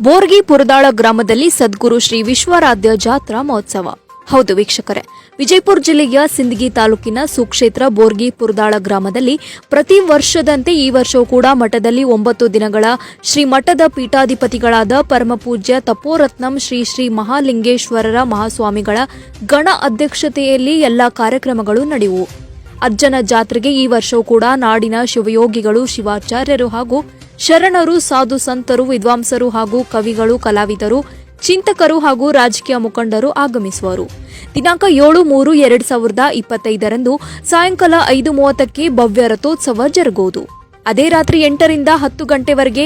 ಬೋರ್ಗಿ ಪುರದಾಳ ಗ್ರಾಮದಲ್ಲಿ ಸದ್ಗುರು ಶ್ರೀ ವಿಶ್ವಾರಾಧ್ಯ ಜಾತ್ರಾ ಮಹೋತ್ಸವ. ಹೌದು ವೀಕ್ಷಕರೇ, ವಿಜಯಪುರ ಜಿಲ್ಲೆಯ ಸಿಂದಗಿ ತಾಲೂಕಿನ ಸುಕ್ಷೇತ್ರ ಬೋರ್ಗಿ ಪುರದಾಳ ಗ್ರಾಮದಲ್ಲಿ ಪ್ರತಿ ವರ್ಷದಂತೆ ಈ ವರ್ಷವೂ ಕೂಡ ಮಠದಲ್ಲಿ 9 ದಿನಗಳ ಶ್ರೀ ಮಠದ ಪೀಠಾಧಿಪತಿಗಳಾದ ಪರಮಪೂಜ್ಯ ತಪೋರತ್ನಂ ಶ್ರೀ ಶ್ರೀ ಮಹಾಲಿಂಗೇಶ್ವರರ ಮಹಾಸ್ವಾಮಿಗಳ ಗಣ ಅಧ್ಯಕ್ಷತೆಯಲ್ಲಿ ಎಲ್ಲಾ ಕಾರ್ಯಕ್ರಮಗಳು ನಡೆಯುವು. ಅಜ್ಜನ ಜಾತ್ರೆಗೆ ಈ ವರ್ಷವೂ ಕೂಡ ನಾಡಿನ ಶಿವಯೋಗಿಗಳು, ಶಿವಾಚಾರ್ಯರು ಹಾಗೂ ಶರಣರು, ಸಾಧು ಸಂತರು, ವಿದ್ವಾಂಸರು ಹಾಗೂ ಕವಿಗಳು, ಕಲಾವಿದರು, ಚಿಂತಕರು ಹಾಗೂ ರಾಜಕೀಯ ಮುಖಂಡರು ಆಗಮಿಸುವರು. ದಿನಾಂಕ 7/3/2025 ಸಾಯಂಕಾಲ 5:30ಕ್ಕೆ ಭವ್ಯ ರಥೋತ್ಸವ ಜರುಗುವುದು. ಅದೇ ರಾತ್ರಿ 8 ರಿಂದ 10 ಗಂಟೆವರೆಗೆ